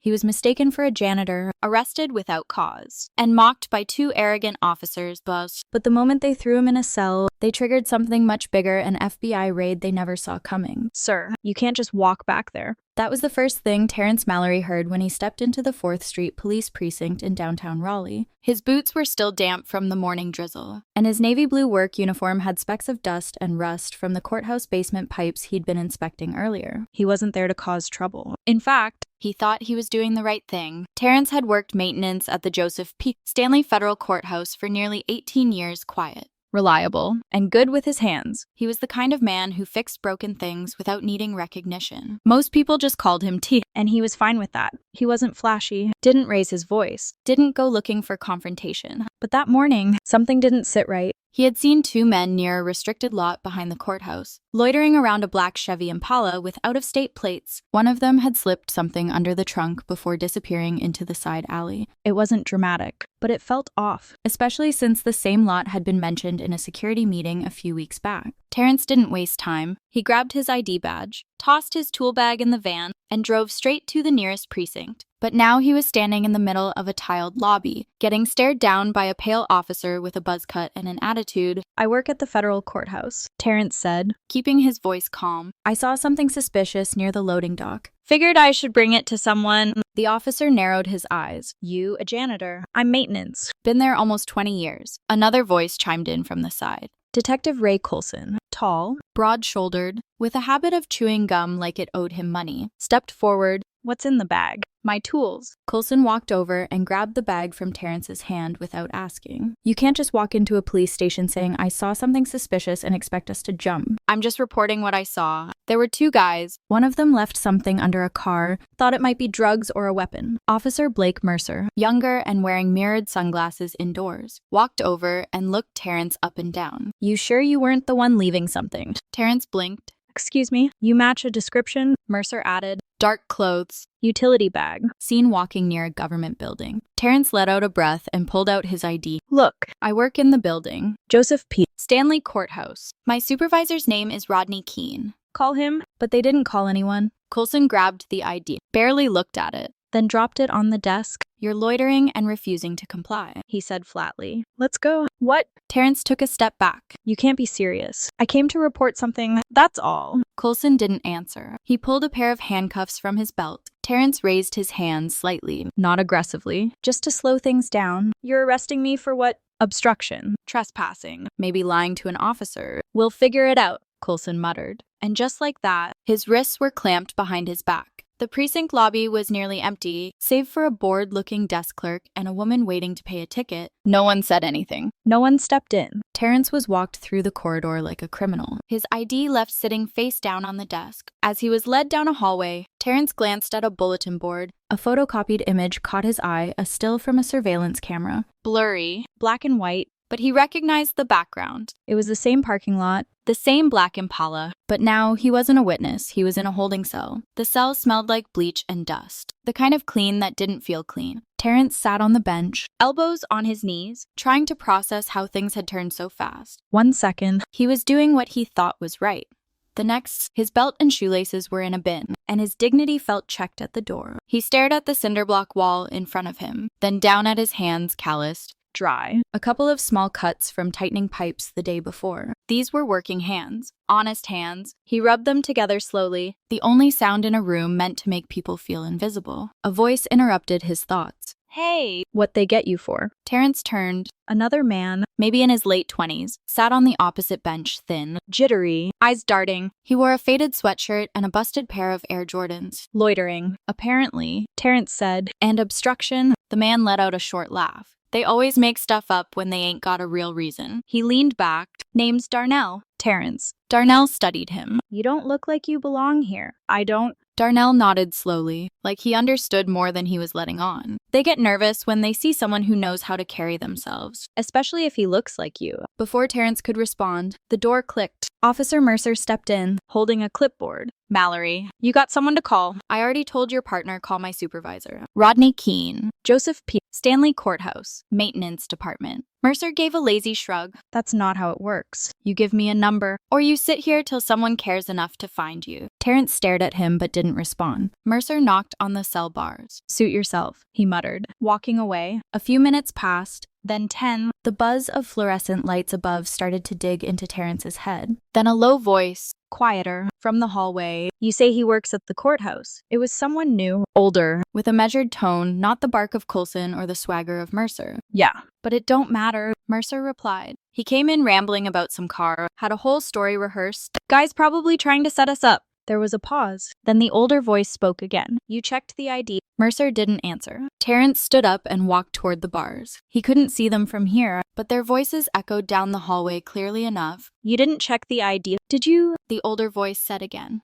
He was mistaken for a janitor, arrested without cause, and mocked by two arrogant officers. But the moment they threw him in a cell, they triggered something much bigger, an FBI raid they never saw coming. Sir, you can't just walk back there. That was the first thing Terrence Mallory heard when he stepped into the 4th Street Police Precinct in downtown Raleigh. His boots were still damp from the morning drizzle, and his navy blue work uniform had specks of dust and rust from the courthouse basement pipes he'd been inspecting earlier. He wasn't there to cause trouble. In fact, he thought he was doing the right thing. Terrence had worked maintenance at the Joseph P. Stanley Federal Courthouse for nearly 18 years, quiet, reliable, and good with his hands. He was the kind of man who fixed broken things without needing recognition. Most people just called him T, and he was fine with that. He wasn't flashy, didn't raise his voice, didn't go looking for confrontation. But that morning, something didn't sit right. He had seen two men near a restricted lot behind the courthouse, loitering around a black Chevy Impala with out-of-state plates. One of them had slipped something under the trunk before disappearing into the side alley. It wasn't dramatic, but it felt off, especially since the same lot had been mentioned in a security meeting a few weeks back. Terrence didn't waste time. He grabbed his ID badge, tossed his tool bag in the van, and drove straight to the nearest precinct. But now he was standing in the middle of a tiled lobby, getting stared down by a pale officer with a buzz cut and an attitude. "I work at the federal courthouse," Terrence said, keeping his voice calm. "I saw something suspicious near the loading dock. Figured I should bring it to someone." The officer narrowed his eyes. "You, a janitor. I'm maintenance." "Been there almost 20 years. Another voice chimed in from the side. Detective Ray Coulson, tall, broad-shouldered, with a habit of chewing gum like it owed him money, stepped forward. "What's in the bag?" "My tools." Coulson walked over and grabbed the bag from Terrence's hand without asking. "You can't just walk into a police station saying, 'I saw something suspicious,' and expect us to jump." "I'm just reporting what I saw. There were two guys. One of them left something under a car, thought it might be drugs or a weapon." Officer Blake Mercer, younger and wearing mirrored sunglasses indoors, walked over and looked Terrence up and down. "You sure you weren't the one leaving something?" Terrence blinked. "Excuse me, you match a description," Mercer added. "Dark clothes. Utility bag." Seen walking near a government building. Terrence let out a breath and pulled out his ID. "Look, I work in the building. Joseph P. Stanley Courthouse. My supervisor's name is Rodney Keene." "Call him." But they didn't call anyone. Coulson grabbed the ID, barely looked at it, then dropped it on the desk. "You're loitering and refusing to comply," he said flatly. "Let's go." "What?" Terrence took a step back. "You can't be serious. I came to report something, that's all." Coulson didn't answer. He pulled a pair of handcuffs from his belt. Terrence raised his hands slightly, not aggressively, just to slow things down. "You're arresting me for what?" "Obstruction." "Trespassing. Maybe lying to an officer." "We'll figure it out," Coulson muttered. And just like that, his wrists were clamped behind his back. The precinct lobby was nearly empty, save for a bored-looking desk clerk and a woman waiting to pay a ticket. No one said anything. No one stepped in. Terrence was walked through the corridor like a criminal, his ID left sitting face down on the desk. As he was led down a hallway, Terrence glanced at a bulletin board. A photocopied image caught his eye, a still from a surveillance camera. Blurry, black and white, but he recognized the background. It was the same parking lot, the same black Impala, but now he wasn't a witness, he was in a holding cell. The cell smelled like bleach and dust, the kind of clean that didn't feel clean. Terrence sat on the bench, elbows on his knees, trying to process how things had turned so fast. 1 second, he was doing what he thought was right. The next, his belt and shoelaces were in a bin, and his dignity felt checked at the door. He stared at the cinder block wall in front of him, then down at his hands, calloused, dry. A couple of small cuts from tightening pipes the day before. These were working hands, honest hands. He rubbed them together slowly, the only sound in a room meant to make people feel invisible. A voice interrupted his thoughts. "Hey, what they get you for?" Terrence turned. Another man, maybe in his late 20s, sat on the opposite bench, thin, jittery, eyes darting. He wore a faded sweatshirt and a busted pair of Air Jordans. "Loitering, apparently," Terrence said. "And obstruction." The man let out a short laugh. "They always make stuff up when they ain't got a real reason." He leaned back. "Name's Darnell." Terrence. Darnell studied him. "You don't look like you belong here." "I don't." Darnell nodded slowly, like he understood more than he was letting on. They get nervous when they see someone who knows how to carry themselves, especially if he looks like you. Before Terrence could respond, the door clicked. Officer Mercer stepped in, holding a clipboard. "Mallory, you got someone to call." "I already told your partner call my supervisor." "Rodney Keene." Joseph P. Stanley Courthouse, Maintenance Department. Mercer gave a lazy shrug. That's not how it works. You give me a number, or you sit here till someone cares enough to find you. Terrence stared at him but didn't respond. Mercer knocked on the cell bars. Suit yourself, he muttered, walking away. A few minutes passed. Then 10. The buzz of fluorescent lights above started to dig into Terrence's head. Then a low voice, Quieter, from the hallway. You say he works at the courthouse. It was someone new, older. with a measured tone, not the bark of Coulson or the swagger of Mercer. Yeah. But it don't matter, Mercer replied. He came in rambling about some car, had a whole story rehearsed. Guy's probably trying to set us up. There was a pause. Then the older voice spoke again. You checked the ID. Mercer didn't answer. Terrence stood up and walked toward the bars. He couldn't see them from here, but their voices echoed down the hallway clearly enough. You didn't check the ID, did you? The older voice said again.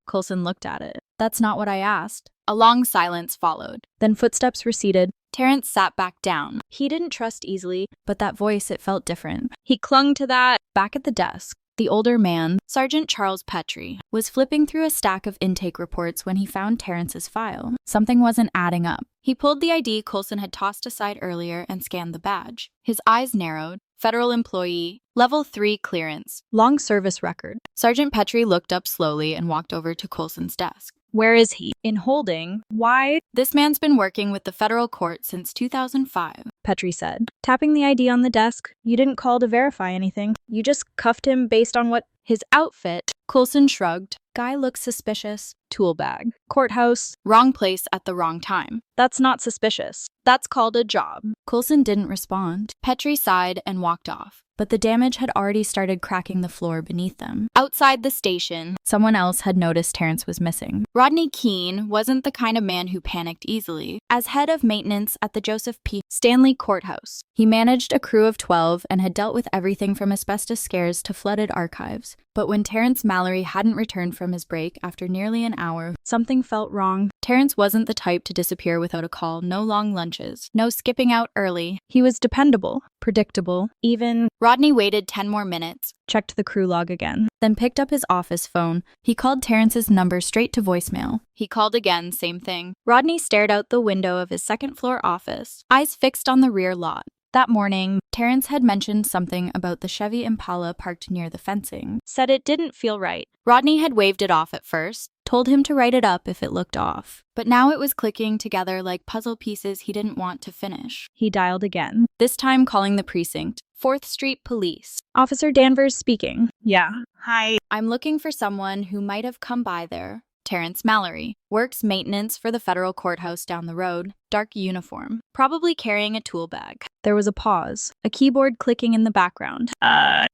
Coulson looked at it. That's not what I asked. A long silence followed. Then footsteps receded. Terrence sat back down. He didn't trust easily. But that voice, it felt different. He clung to that. Back at the desk, the older man, Sergeant Charles Petrie, was flipping through a stack of intake reports when he found Terrence's file. Something wasn't adding up. He pulled the ID Coulson had tossed aside earlier and scanned the badge. His eyes narrowed. Federal employee, level 3 clearance. Long service record. Sergeant Petrie looked up slowly and walked over to Coulson's desk. Where is he? In holding. Why? This man's been working with the federal court since 2005. Petrie said, tapping the ID on the desk. You didn't call to verify anything. You just cuffed him based on what? His outfit. Coulson shrugged. Guy looks suspicious. Tool bag. Courthouse. Wrong place at the wrong time. That's not suspicious. That's called a job. Coulson didn't respond. Petrie sighed and walked off. But the damage had already started cracking the floor beneath them. Outside the station, someone else had noticed Terrence was missing. Rodney Keene wasn't the kind of man who panicked easily. As head of maintenance at the Joseph P. Stanley Courthouse, he managed a crew of 12 and had dealt with everything from asbestos scares to flooded archives. But when Terrence Mallory hadn't returned from his break after nearly an hour, something felt wrong. Terrence wasn't the type to disappear without a call, no long lunches, no skipping out early. He was dependable, predictable, even. Rodney waited 10 more minutes, checked the crew log again, then picked up his office phone. He called Terrence's number straight to voicemail. He called again, same thing. Rodney stared out the window of his second-floor office, eyes fixed on the rear lot. That morning, Terrence had mentioned something about the Chevy Impala parked near the fencing. Said it didn't feel right. Rodney had waved it off at first, told him to write it up if it looked off. But now it was clicking together like puzzle pieces he didn't want to finish. He dialed again. This time calling the precinct. 4th Street Police. Officer Danvers speaking. Yeah. Hi. I'm looking for someone who might have come by there. Terrence Mallory. Works maintenance for the federal courthouse down the road. Dark uniform. Probably carrying a tool bag. There was a pause. A keyboard clicking in the background.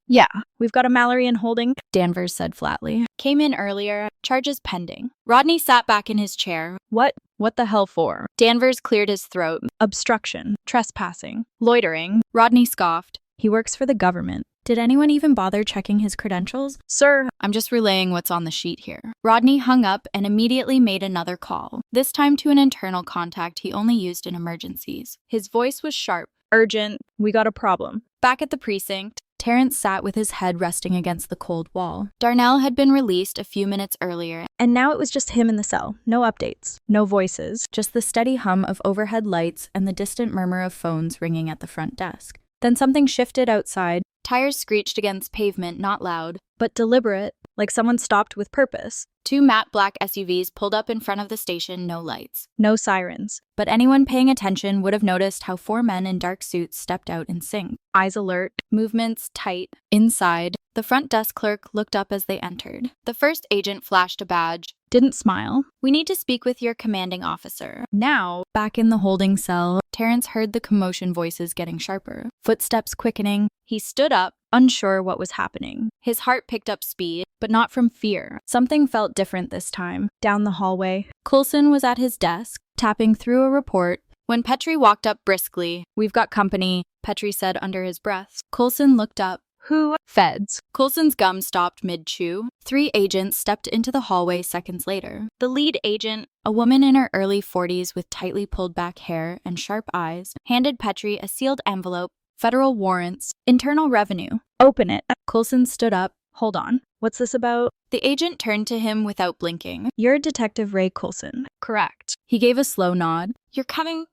Yeah. We've got a Mallory in holding, Danvers said flatly. Came in earlier. Charges pending. Rodney sat back in his chair. What? What the hell for? Danvers cleared his throat. Obstruction. Trespassing. Loitering. Rodney scoffed. He works for the government. Did anyone even bother checking his credentials? Sir, I'm just relaying what's on the sheet here. Rodney hung up and immediately made another call, this time to an internal contact he only used in emergencies. His voice was sharp. Urgent. We got a problem. Back at the precinct, Terrence sat with his head resting against the cold wall. Darnell had been released a few minutes earlier. And now it was just him in the cell. No updates. No voices. Just the steady hum of overhead lights and the distant murmur of phones ringing at the front desk. Then something shifted outside. Tires screeched against pavement, not loud, but deliberate, like someone stopped with purpose. 2 matte black SUVs pulled up in front of the station, no lights. No sirens. But anyone paying attention would have noticed how 4 men in dark suits stepped out in sync. Eyes alert. Movements tight. Inside, the front desk clerk looked up as they entered. The first agent flashed a badge. Didn't smile. We need to speak with your commanding officer. Now, back in the holding cell, Terrence heard the commotion voices getting sharper. Footsteps quickening. He stood up, unsure what was happening. His heart picked up speed, but not from fear. Something felt different this time. Down the hallway, Coulson was at his desk, tapping through a report, when Petrie walked up briskly. We've got company, Petrie said under his breath. Coulson looked up. Who? Feds. Coulson's gum stopped mid-chew. 3 agents stepped into the hallway seconds later. The lead agent, a woman in her early 40s with tightly pulled back hair and sharp eyes, handed Petrie a sealed envelope. Federal warrants. Internal revenue. Open it. Coulson stood up. Hold on. What's this about? The agent turned to him without blinking. You're Detective Ray Coulson. Correct. He gave a slow nod. You're coming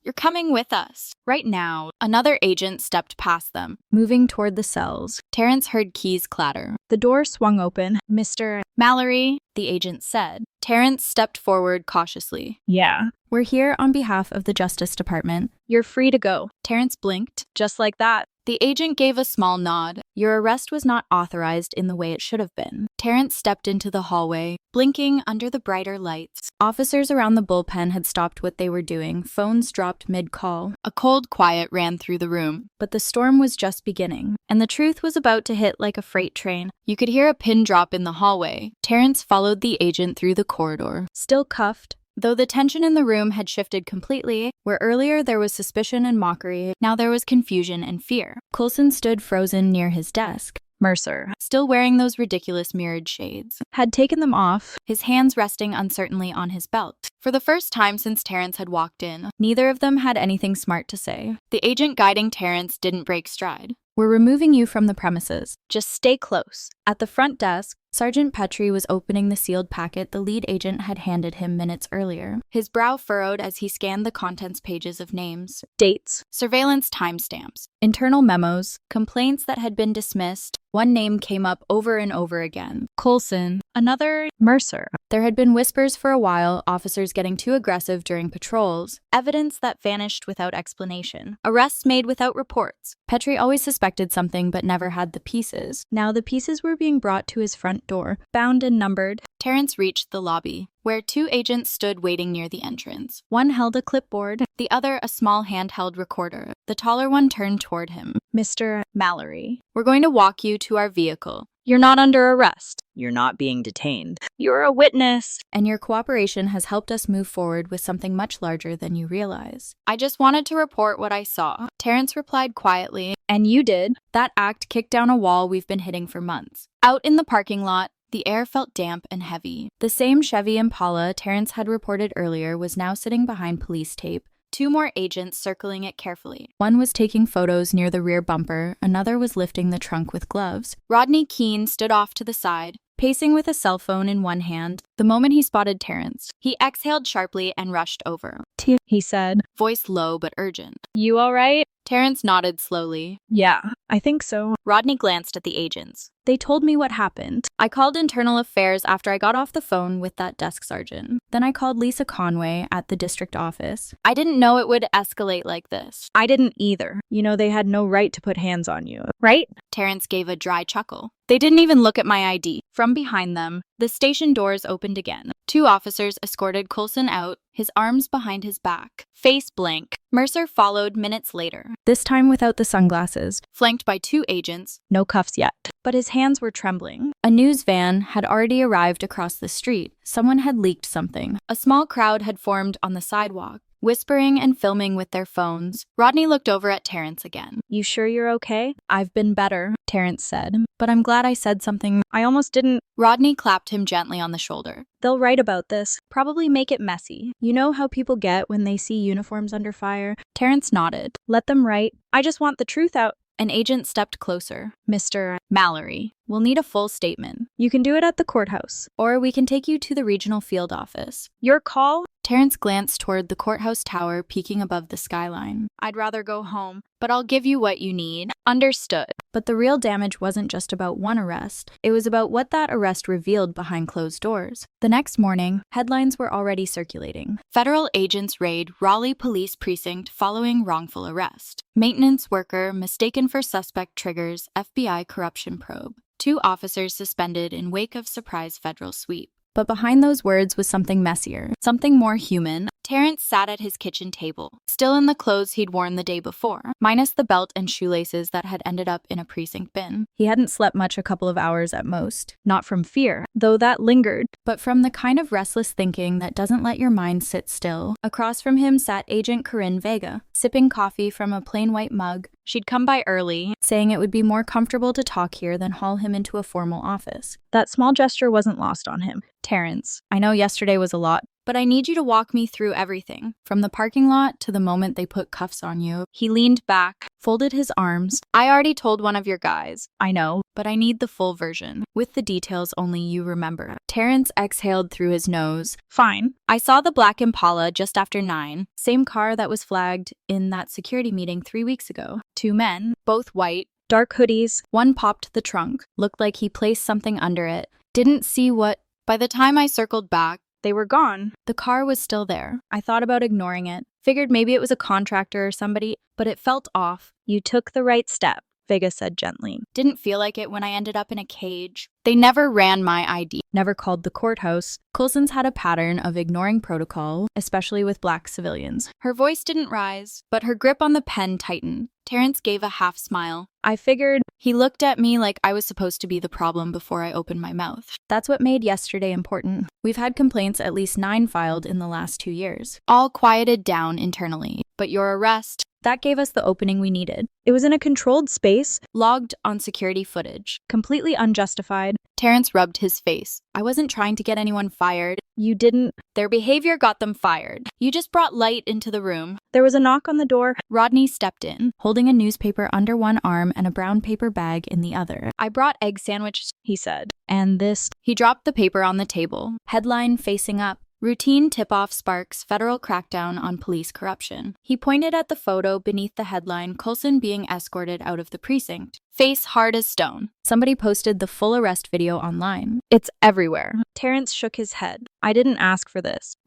You're coming with us. Right now, another agent stepped past them, moving toward the cells. Terrence heard keys clatter. The door swung open. Mr. Mallory, the agent said. Terrence stepped forward cautiously. Yeah. We're here on behalf of the Justice Department. You're free to go. Terrence blinked. Just like that. The agent gave a small nod. Your arrest was not authorized in the way it should have been. Terrence stepped into the hallway, blinking under the brighter lights. Officers around the bullpen had stopped what they were doing. Phones dropped mid-call. A cold quiet ran through the room. But the storm was just beginning, and the truth was about to hit like a freight train. You could hear a pin drop in the hallway. Terrence followed the agent through the corridor. Still cuffed. Though the tension in the room had shifted completely, where earlier there was suspicion and mockery, now there was confusion and fear. Coulson stood frozen near his desk. Mercer, Still wearing those ridiculous mirrored shades, had taken them off. his hands resting uncertainly on his belt. For the first time since Terrence had walked in, neither of them had anything smart to say. The agent guiding Terrence didn't break stride. We're removing you from the premises. Just stay close. At the front desk, Sergeant Petrie was opening the sealed packet the lead agent had handed him minutes earlier. His brow furrowed as he scanned the contents pages of names, Dates. surveillance timestamps, internal memos, complaints that had been dismissed. One name came up over and over again. Coulson. Another Mercer. There had been whispers for a while, officers getting too aggressive during patrols, evidence that vanished without explanation, arrests made without reports. Petrie always suspected something but never had the pieces. Now the pieces were being brought to his front door, bound and numbered. Terrence reached the lobby, where two agents stood waiting near the entrance. One held a clipboard, the other a small handheld recorder. The taller one turned toward him. Mr. Mallory, we're going to walk you to our vehicle. You're not under arrest. You're not being detained. You're a witness. And your cooperation has helped us move forward with something much larger than you realize. I just wanted to report what I saw. Terrence replied quietly. And you did. That act kicked down a wall we've been hitting for months. Out in the parking lot, the air felt damp and heavy. The same Chevy Impala Terrence had reported earlier was now sitting behind police tape. Two more agents circling it carefully. One was taking photos near the rear bumper, another was lifting the trunk with gloves. Rodney Keene stood off to the side, pacing with a cell phone in one hand. The moment he spotted Terrence, he exhaled sharply and rushed over. He said. Voice low but urgent. You all right? Terrence nodded slowly. Yeah, I think so. Rodney glanced at the agents. They told me what happened. I called internal affairs after I got off the phone with that desk sergeant. Then I called Lisa Conway at the district office. I didn't know it would escalate like this. I didn't either. You know, they had no right to put hands on you, right? Terrence gave a dry chuckle. They didn't even look at my ID. From behind them, the station doors opened again. Two officers escorted Coulson out, his arms behind his back, face blank. Mercer followed minutes later, This time without the sunglasses. flanked by two agents. No cuffs yet. But his hands were trembling. A news van had already arrived across the street. Someone had leaked something. A small crowd had formed on the sidewalk, whispering and filming with their phones. Rodney looked over at Terrence again. You sure you're okay? I've been better, Terrence said. But I'm glad I said something. I almost didn't. Rodney clapped him gently on the shoulder. They'll write about this. Probably make it messy. You know how people get when they see uniforms under fire? Terrence nodded. Let them write. I just want the truth out. An agent stepped closer. Mr. Mallory, we'll need a full statement. You can do it at the courthouse. Or we can take you to the regional field office. Your call? Terrence glanced toward the courthouse tower peeking above the skyline. I'd rather go home. But I'll give you what you need. Understood. But the real damage wasn't just about one arrest. It was about what that arrest revealed behind closed doors. The next morning, headlines were already circulating. Federal agents raid Raleigh Police Precinct following wrongful arrest. Maintenance worker mistaken for suspect triggers FBI corruption probe. Two officers suspended in wake of surprise federal sweep. But behind those words was something messier, something more human. Terrence sat at his kitchen table, still in the clothes he'd worn the day before, minus the belt and shoelaces that had ended up in a precinct bin. He hadn't slept much, a couple of hours at most. Not from fear, Though that lingered. but from the kind of restless thinking that doesn't let your mind sit still. Across from him sat Agent Corinne Vega, sipping coffee from a plain white mug. She'd come by early, saying it would be more comfortable to talk here than haul him into a formal office. That small gesture wasn't lost on him. Terrence, I know yesterday was a lot, but I need you to walk me through everything, from the parking lot to the moment they put cuffs on you. He leaned back, folded his arms. I already told one of your guys. I know, but I need the full version, with the details only you remember. Terrence exhaled through his nose. Fine. I saw the black Impala just after 9, same car that was flagged in that security meeting 3 weeks ago. 2 men, both white. Dark hoodies. One popped the trunk, looked like he placed something under it. Didn't see what. By the time I circled back, They were gone. the car was still there. I thought about ignoring it. Figured maybe it was a contractor or somebody, but it felt off. You took the right step, Vega said gently. Didn't feel like it when I ended up in a cage. They never ran my ID. Never called the courthouse. Coulson's had a pattern of ignoring protocol, especially with black civilians. Her voice didn't rise, but her grip on the pen tightened. Terrence gave a half smile. I figured. He looked at me like I was supposed to be the problem before I opened my mouth. That's what made yesterday important. We've had complaints, at least 9 filed in the last 2 years. All quieted down internally. But your arrest, That gave us the opening we needed. It was in a controlled space, logged on security footage. completely unjustified. Terrence rubbed his face. I wasn't trying to get anyone fired. You didn't. Their behavior got them fired. You just brought light into the room. There was a knock on the door. Rodney stepped in, holding a newspaper under one arm and a brown paper bag in the other. I brought egg sandwiches, He said. And this. He dropped the paper on the table. Headline facing up. Routine tip-off sparks federal crackdown on police corruption. He pointed at the photo beneath the headline, Coulson being escorted out of the precinct. Face hard as stone. Somebody posted the full arrest video online. It's everywhere. Terrence shook his head. I didn't ask for this.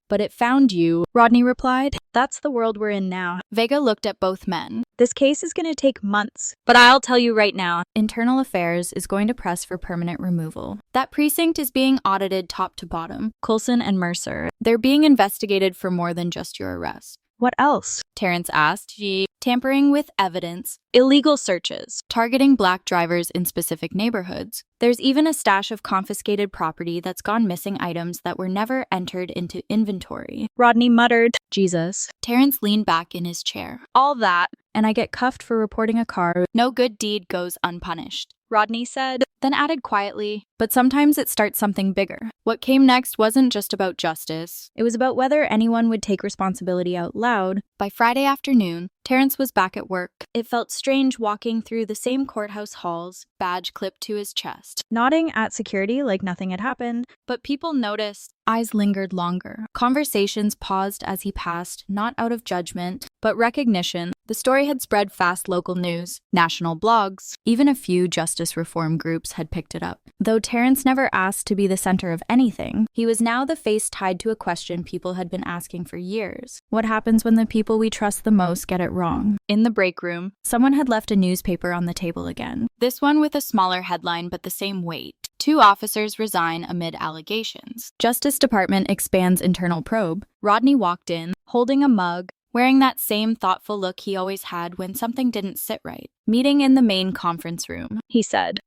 But it found you, Rodney replied. That's the world we're in now. Vega looked at both men. This case is going to take months. But I'll tell you right now. Internal Affairs is going to press for permanent removal. That precinct is being audited top to bottom. Coulson and Mercer. They're being investigated for more than just your arrest. What else? Terrence asked. Tampering with evidence. Illegal searches. Targeting black drivers in specific neighborhoods. There's even a stash of confiscated property that's gone missing items that were never entered into inventory. Rodney muttered. Jesus. Terrence leaned back in his chair. All that. And I get cuffed for reporting a car. No good deed goes unpunished. Rodney said. Then added quietly, but sometimes it starts something bigger. What came next wasn't just about justice. It was about whether anyone would take responsibility out loud. By Friday afternoon, Terrence was back at work. It felt strange walking through the same courthouse halls, badge clipped to his chest. Nodding at security like nothing had happened. But people noticed. Eyes lingered longer. Conversations paused as he passed, not out of judgment, but recognition. The story had spread fast. Local news, national blogs, even a few justice reform groups had picked it up. Though Terrence never asked to be the center of anything, he was now the face tied to a question people had been asking for years. What happens when the people we trust the most get it wrong? In the break room, someone had left a newspaper on the table again. This one with a smaller headline but the same weight. 2 officers resign amid allegations. Justice Department expands internal probe. Rodney walked in, holding a mug, wearing that same thoughtful look he always had when something didn't sit right. Meeting in the main conference room. He said.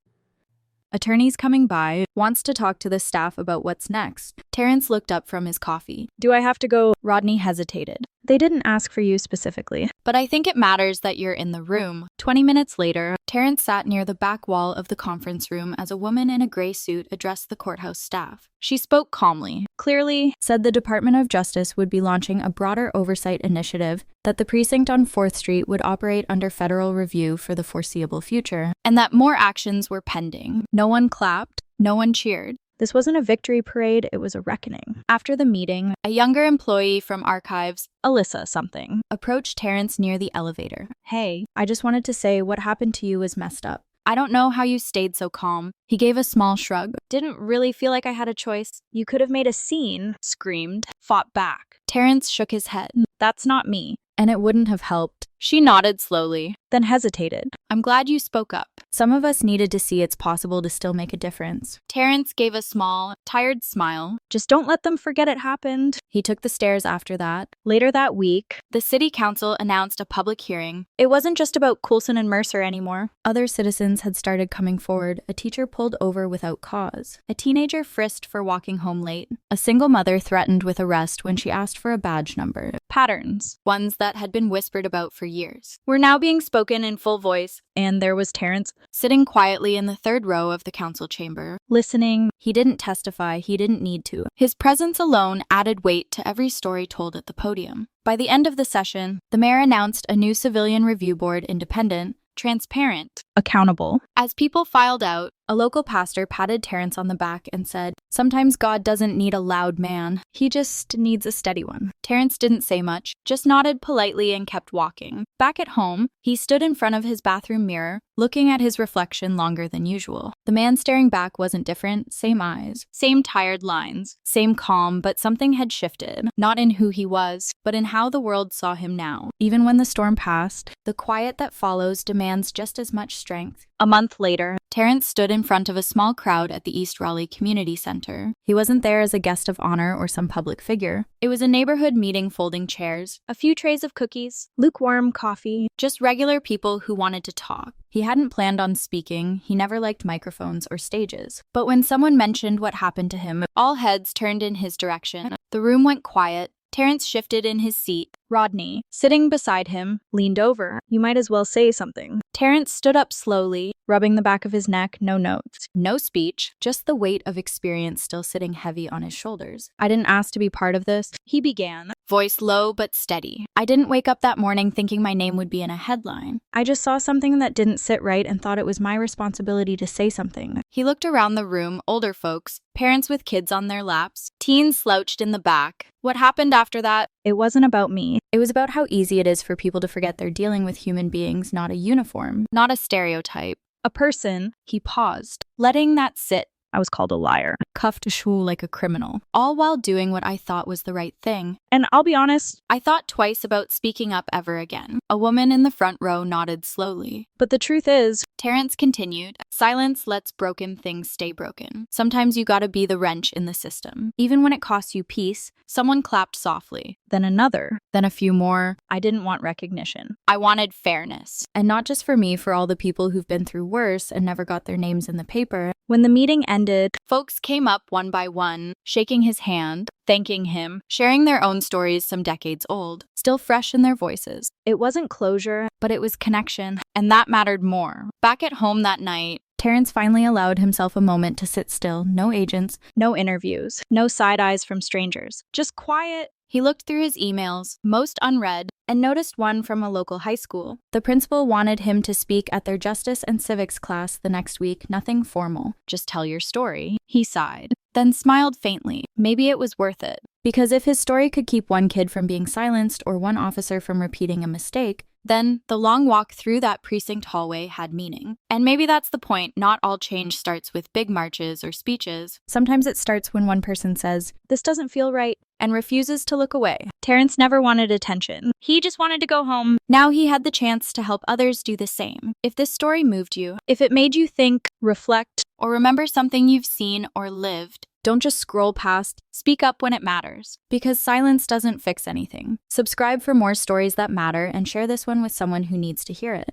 Attorney's coming by, wants to talk to the staff about what's next. Terrence looked up from his coffee. Do I have to go? Rodney hesitated. They didn't ask for you specifically. But I think it matters that you're in the room. 20 minutes later, Terrence sat near the back wall of the conference room as a woman in a gray suit addressed the courthouse staff. She spoke calmly. Clearly, said the Department of Justice would be launching a broader oversight initiative, that the precinct on 4th Street would operate under federal review for the foreseeable future, and that more actions were pending. No one clapped, no one cheered. This wasn't a victory parade, it was a reckoning. After the meeting, A younger employee from archives, Alyssa something, approached Terrence near the elevator. Hey, I just wanted to say what happened to you was messed up. I don't know how you stayed so calm. He gave a small shrug. Didn't really feel like I had a choice. You could have made a scene, screamed, fought back. Terrence shook his head. That's not me. And it wouldn't have helped. She nodded slowly. Then hesitated. I'm glad you spoke up. Some of us needed to see it's possible to still make a difference. Terrence gave a small, tired smile. Just don't let them forget it happened. He took the stairs after that. Later that week, The city council announced a public hearing. it wasn't just about Coulson and Mercer anymore. Other citizens had started coming forward. A teacher pulled over without cause. A teenager frisked for walking home late. A single mother threatened with arrest when she asked for a badge number. Patterns. Ones that had been whispered about for years were now being spoken in full voice. And there was Terrence, Sitting quietly in the third row of the council chamber. listening. He didn't testify, he didn't need to. His presence alone added weight to every story told at the podium. By the end of the session, the mayor announced a new civilian review board, independent, transparent. Accountable. As people filed out, a local pastor patted Terrence on the back and said, "Sometimes God doesn't need a loud man. He just needs a steady one." Terrence didn't say much, just nodded politely and kept walking. Back at home, he stood in front of his bathroom mirror, looking at his reflection longer than usual. The man staring back wasn't different, same eyes, same tired lines, same calm, but something had shifted, not in who he was, but in how the world saw him now. Even when the storm passed, the quiet that follows demands just as much strength. A month later, Terrence stood in front of a small crowd at the East Raleigh Community Center. He wasn't there as a guest of honor or some public figure. It was a neighborhood meeting, folding chairs, a few trays of cookies, lukewarm coffee, just regular people who wanted to talk. He hadn't planned on speaking, he never liked microphones or stages. But when someone mentioned what happened to him, all heads turned in his direction. The room went quiet. Terrence shifted in his seat. Rodney, sitting beside him, leaned over. "You might as well say something." Terrence stood up slowly, rubbing the back of his neck, no notes. No speech, just the weight of experience still sitting heavy on his shoulders. "I didn't ask to be part of this," he began. Voice low but steady. "I didn't wake up that morning thinking my name would be in a headline. I just saw something that didn't sit right and thought it was my responsibility to say something." He looked around the room, older folks, parents with kids on their laps, teens slouched in the back. What happened after that? It wasn't about me. It was about how easy it is for people to forget they're dealing with human beings, not a uniform, not a stereotype. A person. He paused, letting that sit. I was called a liar. Cuffed to shul like a criminal, all while doing what I thought was the right thing. And I'll be honest, I thought twice about speaking up ever again. A woman in the front row nodded slowly. But the truth is, Terrence continued, silence lets broken things stay broken. Sometimes you gotta be the wrench in the system. Even when it costs you peace, someone clapped softly. Then another. Then a few more. I didn't want recognition. I wanted fairness. And not just for me, for all the people who've been through worse and never got their names in the paper. When the meeting ended, folks came up one by one, shaking his hand, thanking him, sharing their own stories some decades old, still fresh in their voices. It wasn't closure, but it was connection, and that mattered more. Back at home that night, Terrence finally allowed himself a moment to sit still, no agents, no interviews, no side eyes from strangers, just quiet. He looked through his emails, most unread, and noticed one from a local high school. The principal wanted him to speak at their justice and civics class the next week, nothing formal. Just tell your story. He sighed, then smiled faintly. Maybe it was worth it. Because if his story could keep one kid from being silenced or one officer from repeating a mistake, then the long walk through that precinct hallway had meaning. And maybe that's the point. Not all change starts with big marches or speeches. Sometimes it starts when one person says, "This doesn't feel right," and refuses to look away. Terrence never wanted attention. He just wanted to go home. Now he had the chance to help others do the same. If this story moved you, if it made you think, reflect, or remember something you've seen or lived, don't just scroll past. Speak up when it matters. Because silence doesn't fix anything. Subscribe for more stories that matter and share this one with someone who needs to hear it.